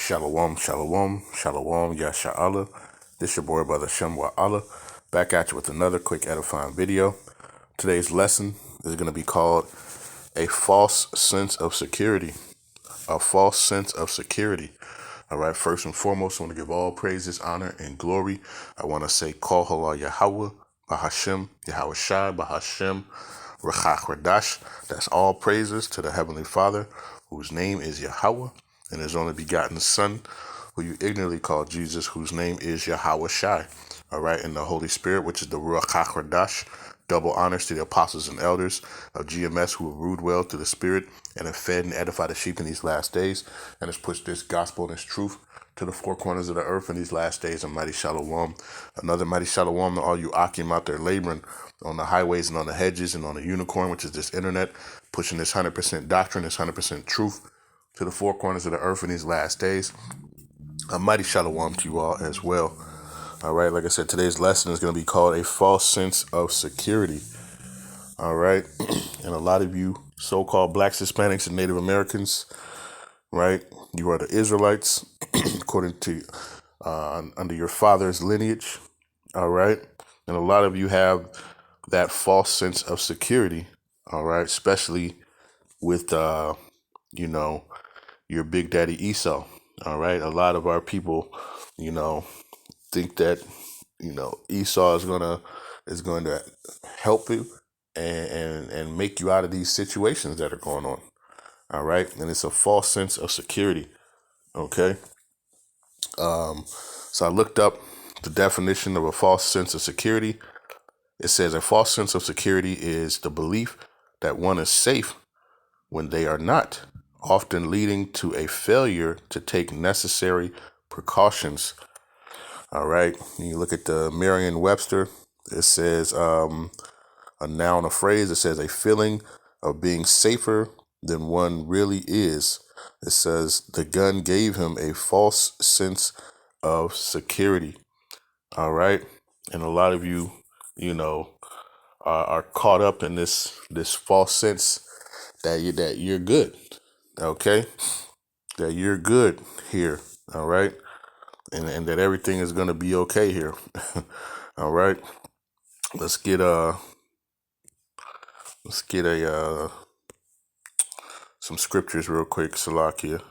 Shalom, shalom, shalom, Yasha'Allah. This your boy, Brother Allah, back at you with another quick edifying video. Today's lesson is going to be called A False Sense of Security. A false sense of security. All right, first and foremost, I want to give all praises, honor, and glory. I want to say, Call Halal Yahawah, Bahasham, Yahawashi, Bahasham, Qadash. That's all praises to the Heavenly Father, whose name is Yahawah, and his only begotten Son, who you ignorantly call Jesus, whose name is Yahawashi. All right, and the Holy Spirit, which is the Rawchaa Qadash. Double honors to the apostles and elders of GMS who have ruled well through the Spirit and have fed and edified the sheep in these last days, and has pushed this gospel and this truth to the four corners of the earth in these last days. A mighty shalom. Another mighty shalom to all you Akim out there laboring on the highways and on the hedges and on the unicorn, which is this internet, pushing this 100% doctrine, this 100% truth to the four corners of the earth in these last days. A mighty shalom to you all as well. All right, like I said, today's lesson is going to be called A False Sense of Security. All right, and a lot of you so-called blacks, Hispanics, and Native Americans, right, you are the Israelites, according to, under your father's lineage, all right, and a lot of you have that false sense of security, all right, especially with, your big daddy Esau, all right. A lot of our people, think that Esau is going to help you and make you out of these situations that are going on. All right, and it's a false sense of security. Okay, so I looked up the definition of a false sense of security. It says a false sense of security is the belief that one is safe when they are not, often leading to a failure to take necessary precautions. All right, when you look at the Merriam-Webster, it says a noun, a phrase. It says a feeling of being safer than one really is. It says the gun gave him a false sense of security. All right, and a lot of you, are caught up in this false sense that you're good. Okay, that you're good here. All right. And that everything is going to be okay here. All right. Let's get a some scriptures real quick, Salakia.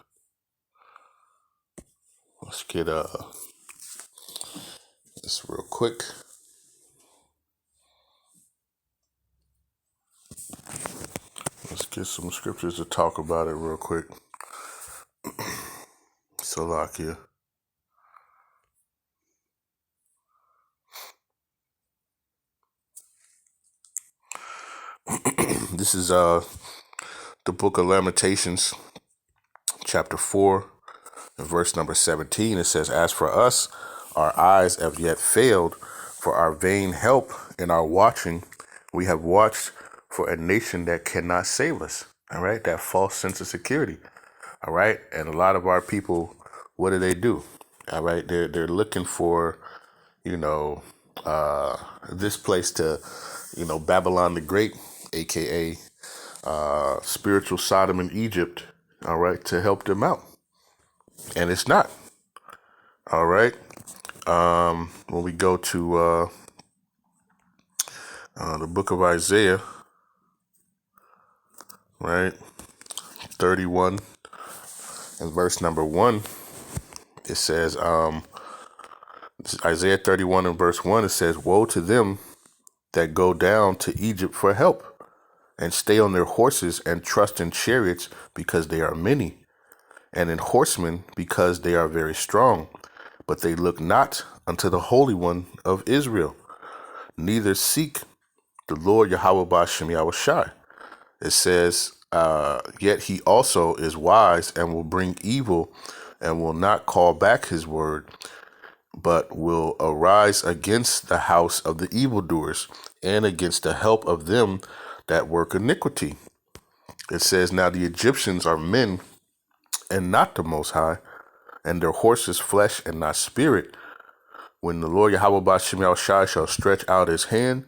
Let's get this real quick. Let's get some scriptures to talk about it real quick. Salakia. This is the book of Lamentations, chapter 4, and verse number 17. It says, "As for us, our eyes have yet failed for our vain help in our watching. We have watched for a nation that cannot save us." All right, that false sense of security. All right, and a lot of our people, what do? All right, they're looking for, this place to, Babylon the Great, aka spiritual Sodom and Egypt. All right, to help them out, and it's not. All right, when we go to the book of Isaiah, right, 31 and verse number 1, it says, Isaiah 31 and verse 1, it says, "Woe to them that go down to Egypt for help, and stay on their horses and trust in chariots because they are many, and in horsemen because they are very strong. But they look not unto the Holy One of Israel, neither seek the Lord Yahawah Bahasham Yahawashi." It says, "Yet he also is wise and will bring evil and will not call back his word, but will arise against the house of the evildoers and against the help of them that work iniquity." It says, "Now the Egyptians are men and not the Most High, and their horses flesh and not spirit. When the Lord Yahawah Bahasham Yahawashi shall stretch out his hand,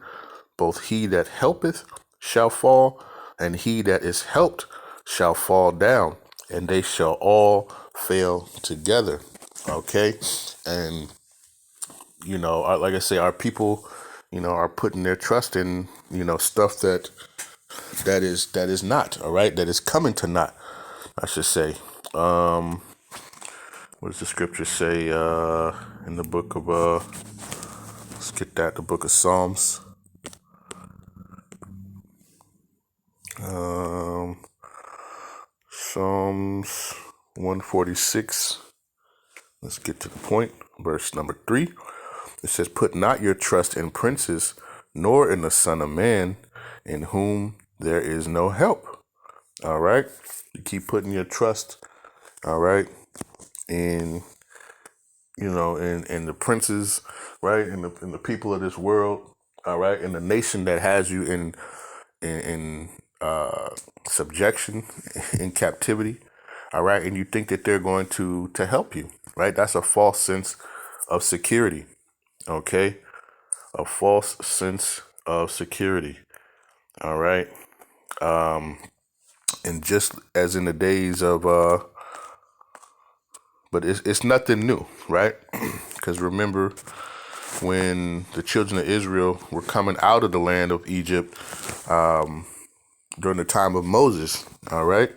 both he that helpeth shall fall, and he that is helped shall fall down, and they shall all fail together. Okay. And, like I say, our people, are putting their trust in, stuff that is not, all right, that is coming to not, I should say. What does the scripture say in the book of, let's get that, the book of Psalms. Psalms 146. Let's get to the point. Verse number 3. It says, "Put not your trust in princes, nor in the Son of Man, in whom there is no help." All right. You keep putting your trust, all right, in in the princes, right, in the people of this world, all right, in the nation that has you in subjection, in captivity, all right, and you think that they're going to help you, right? That's a false sense of security, okay? A false sense of security, all right? And just as in the days of, but it's nothing new, right? Because remember when the children of Israel were coming out of the land of Egypt during the time of Moses, all right?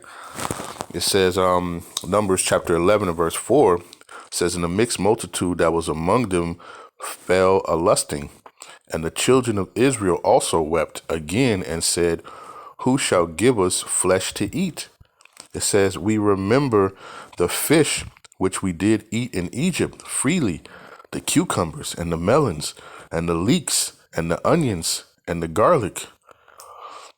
It says, Numbers chapter 11 and verse 4 says, "And the mixed multitude that was among them fell a lusting, and the children of Israel also wept again and said, Who shall give us flesh to eat? It says, We remember the fish which we did eat in Egypt freely, the cucumbers and the melons and the leeks and the onions and the garlic."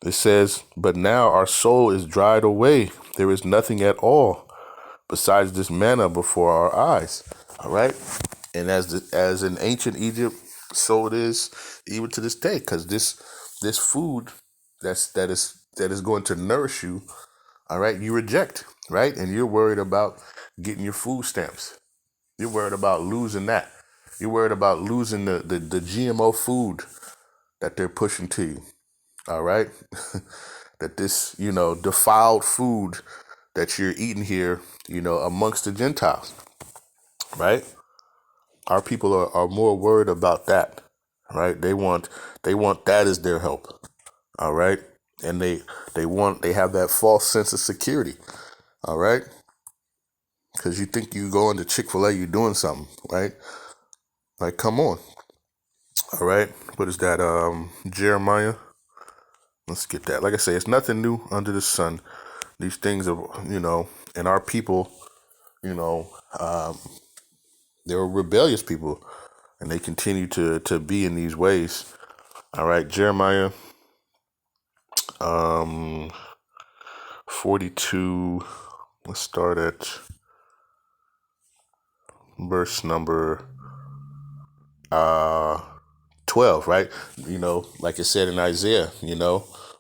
It says, "But now our soul is dried away. There is nothing at all besides this manna before our eyes." All right. And as in ancient Egypt, so it is even to this day, because this food that is going to nourish you, all right, you reject, right? And you're worried about getting your food stamps. You're worried about losing that. You're worried about losing the GMO food that they're pushing to you. All right. That this, defiled food that you're eating here, amongst the Gentiles, right? Our people are more worried about that, right? They want that as their help, all right? And they have that false sense of security, all right? Because you think you go into Chick-fil-A, you're doing something, right? Like, come on, all right? What is that? Jeremiah. Let's get that. Like I say, it's nothing new under the sun. These things are, and our people, they're rebellious people, and they continue to be in these ways. All right, Jeremiah 42. Let's start at verse number 12, right? Like it said in Isaiah,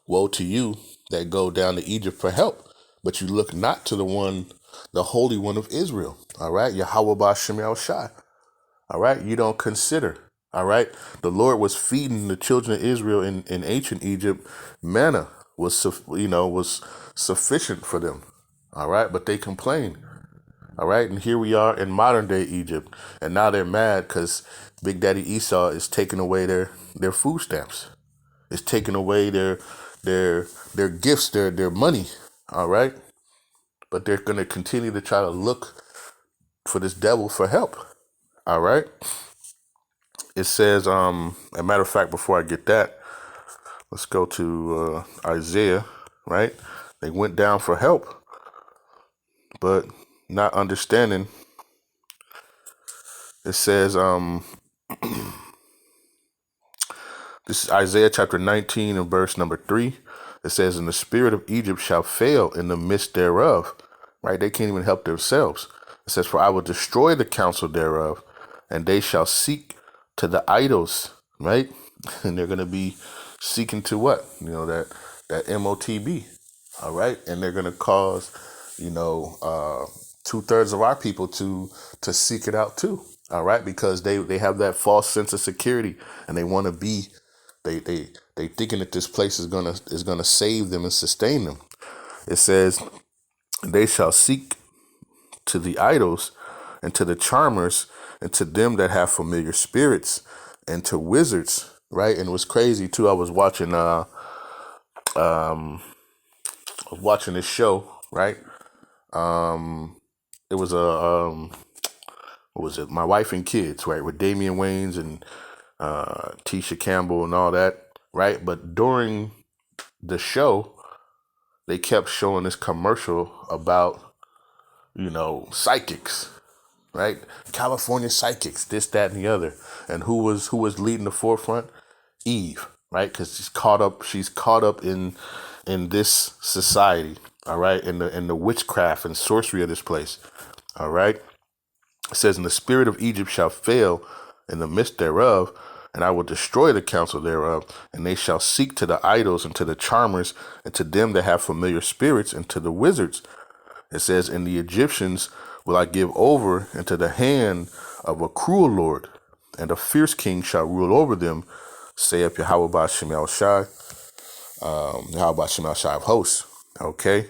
woe to you that go down to Egypt for help, but you look not to the Holy One of Israel. All right, Yahawah Bahasham. All right, you don't consider. All right, the Lord was feeding the children of Israel in ancient Egypt. Manna was sufficient for them. All right, but they complained. All right, and here we are in modern day Egypt, and now they're mad because Big Daddy Esau is taking away their food stamps. It's taking away their gifts, their money. All right, but they're gonna continue to try to look for this devil for help. All right. It says, a matter of fact, before I get that, let's go to Isaiah, right? They went down for help, but not understanding. It says, this is Isaiah chapter 19 and verse number 3. It says, "And the spirit of Egypt shall fail in the midst thereof." Right? They can't even help themselves. It says, "For I will destroy the counsel thereof, and they shall seek to the idols." Right? And they're going to be seeking to what? That MOTB. All right. And they're going to cause, 2/3 of our people to seek it out too. All right. Because they have that false sense of security, and they want to be, they thinking that this place is gonna save them and sustain them. It says, "They shall seek to the idols, and to the charmers, and to them that have familiar spirits, and to wizards, right? And it was crazy too. I was watching this show, right? It was what was it? My Wife and Kids, right? With Damian Wayans and Tisha Campbell and all that, right? But during the show, they kept showing this commercial about, psychics, right? California psychics, this, that, and the other. And who was leading the forefront? Eve, right? Because she's caught up in this society, all right, in the witchcraft and sorcery of this place, all right. It says, "And the spirit of Egypt shall fail in the midst thereof, and I will destroy the counsel thereof, and they shall seek to the idols and to the charmers and to them that have familiar spirits and to the wizards." It says, "And the Egyptians will I give over into the hand of a cruel lord, and a fierce king shall rule over them, saith Yahawah Bahasham Yahawah Bahasham of hosts." Okay,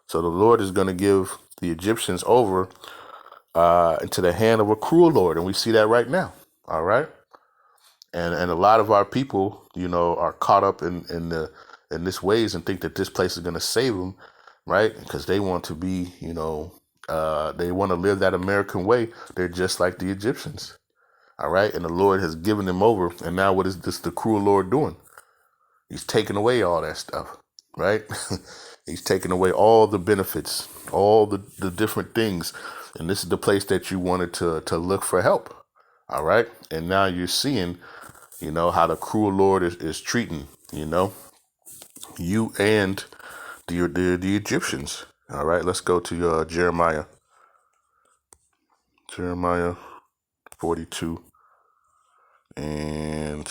so the Lord is going to give the Egyptians over into the hand of a cruel lord, and we see that right now. All right, and a lot of our people, are caught up in this ways and think that this place is going to save them, right? Because they want to be, they want to live that American way. They're just like the Egyptians. All right, and the Lord has given them over, and now what is the cruel Lord doing? He's taking away all that stuff, right? He's taking away all the benefits, all the different things. And this is the place that you wanted to look for help. All right. And now you're seeing, how the cruel Lord is treating, you and the Egyptians. All right. Let's go to Jeremiah 42. And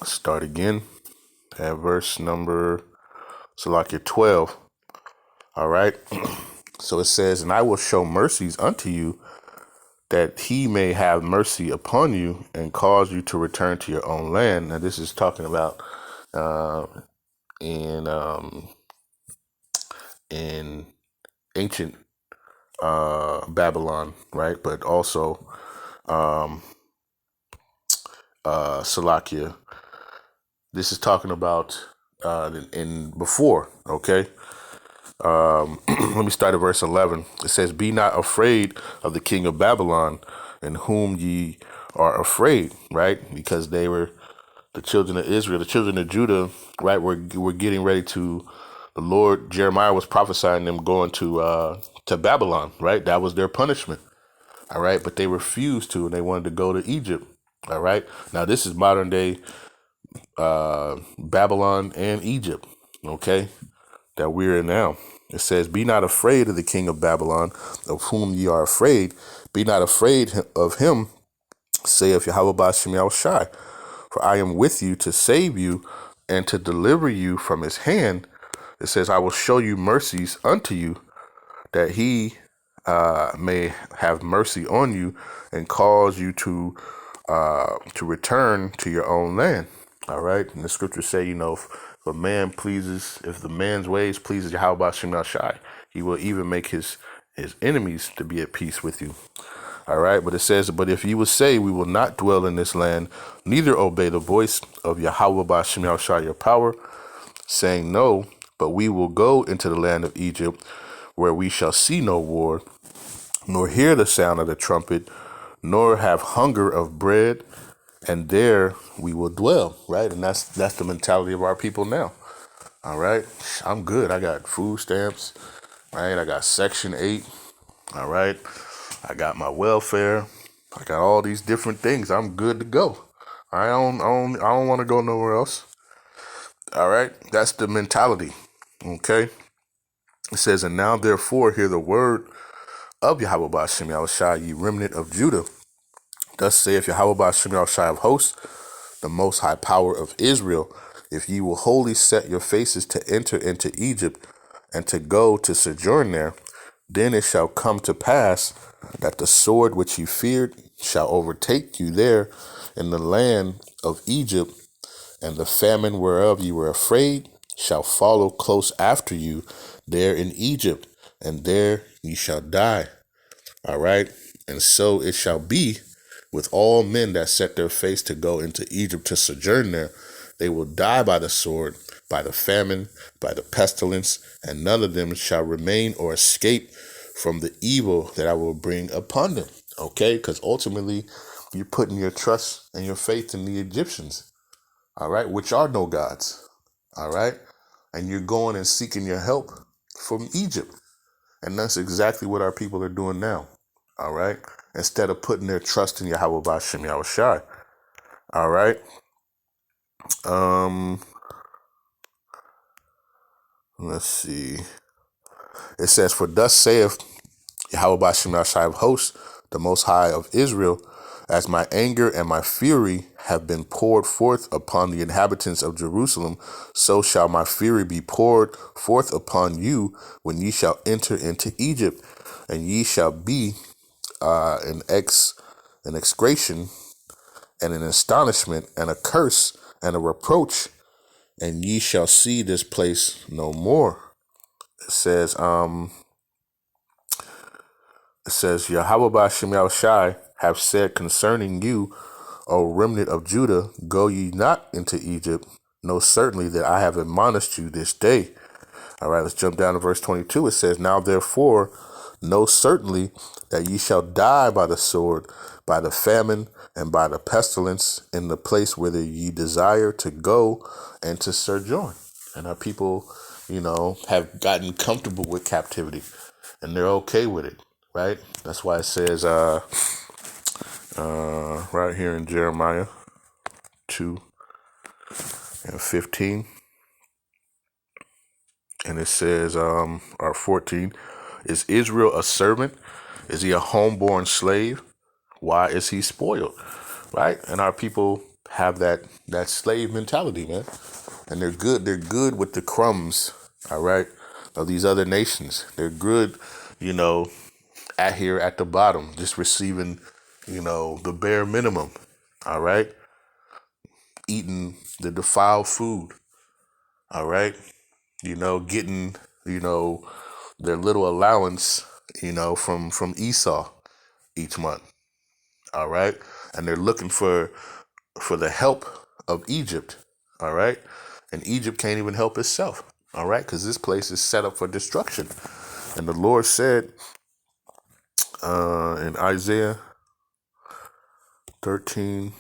start again at verse number 12. All right. So it says, "And I will show mercies unto you, that he may have mercy upon you and cause you to return to your own land." Now this is talking about in ancient Babylon, right? But also Salakia. This is talking about in before, okay? Let me start at verse 11. It says, "Be not afraid of the king of Babylon, in whom ye are afraid," right? Because they were the children of Israel, the children of Judah, right? Were getting ready to, the Lord, Jeremiah was prophesying them going to Babylon, right? That was their punishment. All right. But they refused to, and they wanted to go to Egypt. All right. Now this is modern day Babylon and Egypt. Okay. That we're in now. It says, "Be not afraid of the king of Babylon, of whom ye are afraid. Be not afraid of him, saith Yahawah Bahasham Yahawashi. For I am with you to save you and to deliver you from his hand." It says, "I will show you mercies unto you, that he may have mercy on you and cause you to return to your own land." All right. And the scriptures say, if the man's ways pleases Yahawah Bahasham Yahawashi, he will even make his enemies to be at peace with you. All right. But it says, "But if you will say, we will not dwell in this land, neither obey the voice of Yahawah Bahasham Yahawashi your power, saying, no, but we will go into the land of Egypt, where we shall see no war, nor hear the sound of the trumpet, nor have hunger of bread, and there we will dwell," right? And that's the mentality of our people now. All right. I'm good. I got food stamps, right? I got Section 8. All right. I got my welfare. I got all these different things. I'm good to go. I don't want to go nowhere else. All right. That's the mentality. Okay. It says, "And now therefore hear the word of Yahawah Bahasham Yahawashi, ye remnant of Judah. Thus saith Yahawah Bahasham Yahawashi of hosts, the most high power of Israel, if ye will wholly set your faces to enter into Egypt, and to go to sojourn there, then it shall come to pass that the sword which ye feared shall overtake you there in the land of Egypt, and the famine whereof ye were afraid shall follow close after you there in Egypt, and there ye shall die. All right. And so it shall be with all men that set their face to go into Egypt to sojourn there. They will die by the sword, by the famine, by the pestilence, and none of them shall remain or escape from the evil that I will bring upon them. Okay? Because ultimately, you're putting your trust and your faith in the Egyptians, all right, which are no gods, all right? And you're going and seeking your help from Egypt. And that's exactly what our people are doing now, all right? Instead of putting their trust in Yahawah, Bahasham, Yahawashi, all right? Let's see. It says, for thus saith Yahawah Bahasham Yahawashi of hosts, the Most High of Israel, as my anger and my fury have been poured forth upon the inhabitants of Jerusalem, so shall my fury be poured forth upon you when ye shall enter into Egypt, and ye shall be an execration and an astonishment and a curse and a reproach, and ye shall see this place no more. It says, Yahawah Bahasham Yahawashi have said concerning you, O remnant of Judah, go ye not into Egypt. Know certainly that I have admonished you this day. All right, let's jump down to verse 22. It says, now therefore, know certainly that ye shall die by the sword, by the famine, and by the pestilence in the place whither ye desire to go and to sojourn. And our people, have gotten comfortable with captivity, and they're okay with it, right? That's why it says right here in Jeremiah 2:15, and it says, or 14, is Israel a servant? Is he a homeborn slave? Why is he spoiled? Right? And our people have that slave mentality, man. And they're good with the crumbs, all right, of these other nations. They're good, at here at the bottom, just receiving, the bare minimum, all right? Eating the defiled food, all right? Getting, their little allowance, from Esau each month, all right? And they're looking for the help of Egypt, all right? And Egypt can't even help itself, all right? Because this place is set up for destruction. And the Lord said in Isaiah 13,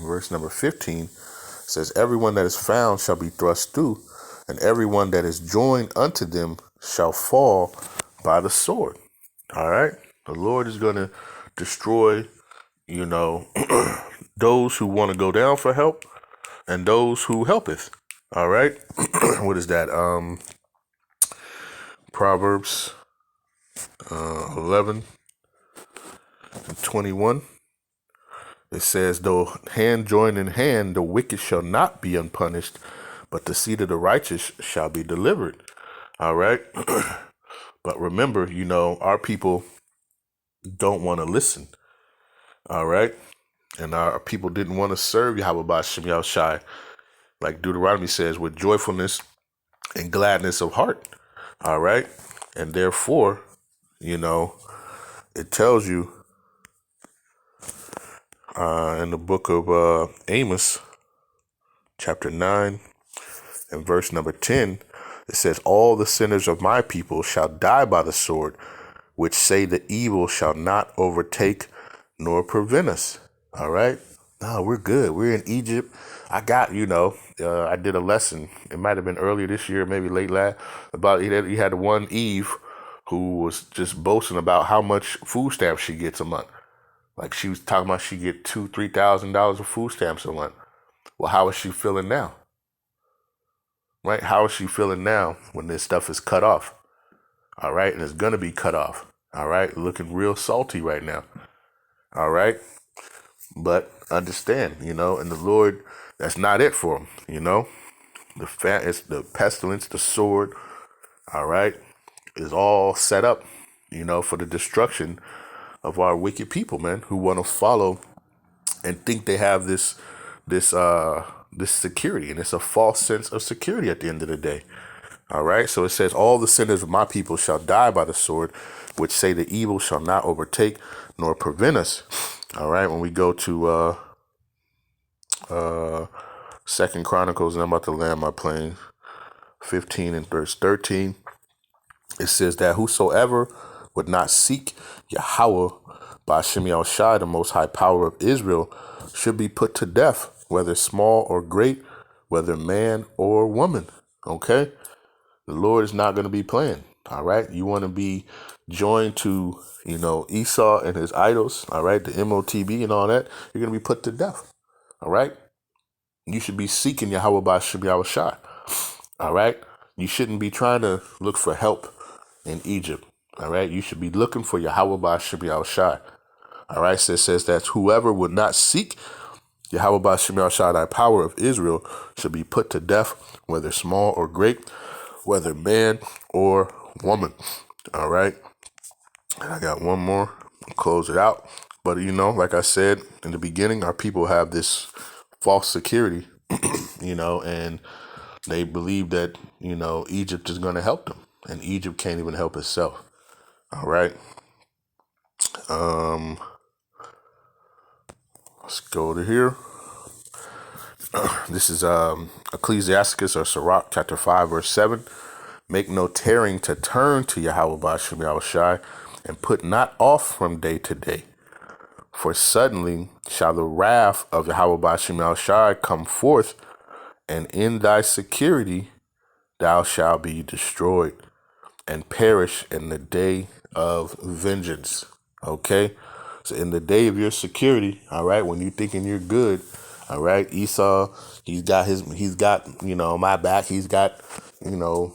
verse number 15, says, everyone that is found shall be thrust through, and everyone that is joined unto them shall fall by the sword. All right? The Lord is going to destroy, those who want to go down for help and those who helpeth. All right? What is that? Proverbs 11:21. It says, though hand join in hand, the wicked shall not be unpunished, but the seed of the righteous shall be delivered. All right? But remember, our people don't want to listen. All right? And our people didn't want to serve Yahawah Bahasham Yahawashi, like Deuteronomy says, with joyfulness and gladness of heart. All right? And therefore, it tells you in the book of Amos, chapter 9, and verse number 10, it says, all the sinners of my people shall die by the sword, which say the evil shall not overtake nor prevent us. All right? No, we're good. We're in Egypt. I got, I did a lesson. It might have been earlier this year, maybe late last, about he had one Eve who was just boasting about how much food stamps she gets a month. Like she was talking about she get $2,000-$3,000 of food stamps a month. Well, how is she feeling now? Right? How is she feeling now when this stuff is cut off? All right. And it's going to be cut off. All right. Looking real salty right now. All right. But understand, and the Lord, that's not it for him. It's the pestilence, the sword. All right. Is all set up, for the destruction of our wicked people, man, who want to follow and think they have this security, and it's a false sense of security at the end of the day. All right. So it says, all the sinners of my people shall die by the sword, which say the evil shall not overtake nor prevent us. All right. When we go to Second Chronicles, and I'm about to land my plane, 15 and verse 13, it says that whosoever would not seek Yahawah, Bahasham Yahawashi, the most high power of Israel, should be put to death, whether small or great, whether man or woman. Okay? The Lord is not going to be playing. All right? You want to be joined to, Esau and his idols, all right, the MOTB and all that, you're going to be put to death. All right? You should be seeking Yahawah Bahasham Yahawashi. All right? You shouldn't be trying to look for help in Egypt. All right? You should be looking for Yahawah Bahasham Yahawashi. All right? So it says that whoever would not seek Yahawah Bahasham Yahawashi, thy power of Israel, should be put to death, whether small or great, whether man or woman. All right? And I got one more. I'll close it out. But, like I said in the beginning, our people have this false security, and they believe that, Egypt is going to help them. And Egypt can't even help itself. All right. Let's go to here. This is Ecclesiasticus or Sirach chapter 5 verse 7. Make no tearing to turn to Yahawah Bahasham Yahawashi, and put not off from day to day. For suddenly shall the wrath of Yahawah Bahasham Yahawashi come forth, and in thy security thou shalt be destroyed and perish in the day of vengeance. Okay? So in the day of your security, all right, when you're thinking you're good, all right, Esau, he's got my back, he's got, my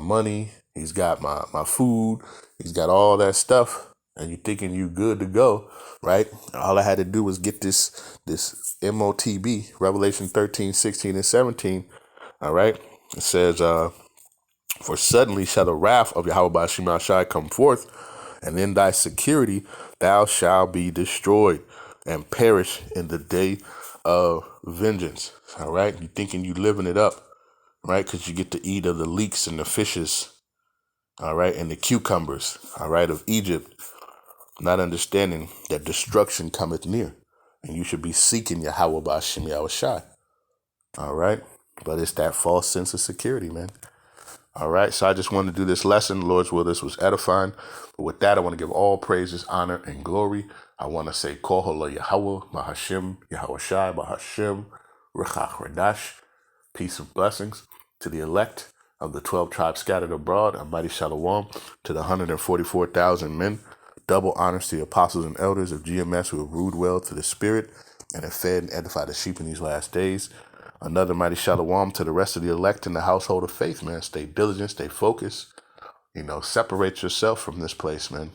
money, he's got my food, he's got all that stuff, and you're thinking you good to go, right? All I had to do was get this MOTB, Revelation 13, 16, and 17, all right? It says, for suddenly shall the wrath of Yahawah Bahasham Yahawashi come forth, and in thy security thou shalt be destroyed and perish in the day of vengeance. All right? You thinking you living it up, right? Because you get to eat of the leeks and the fishes, all right, and the cucumbers, all right, of Egypt, not understanding that destruction cometh near. And you should be seeking Yahawah Bahasham Yahawashi. All right? But it's that false sense of security, man. All right, so I just wanted to do this lesson. Lord's will, this was edifying. But with that, I want to give all praises, honor, and glory. I want to say, Kohala Yahawah, Bahasham, Yahawashi, Bahasham, Qadash, peace and blessings to the elect of the 12 tribes scattered abroad, a mighty shalom to the 144,000 men. Double honors to the apostles and elders of GMS who have ruled well to the spirit and have fed and edified the sheep in these last days. Another mighty shalom to the rest of the elect in the household of faith, man. Stay diligent, stay focused. Separate yourself from this place, man.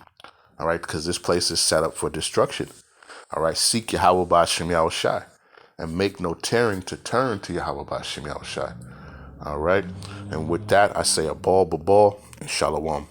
All right, because this place is set up for destruction. All right, seek Yahawah Bahasham Yahawashi, and make no tearing to turn to Yahawah Bahasham Yahawashi. All right, and with that, I say a ball, and shalom.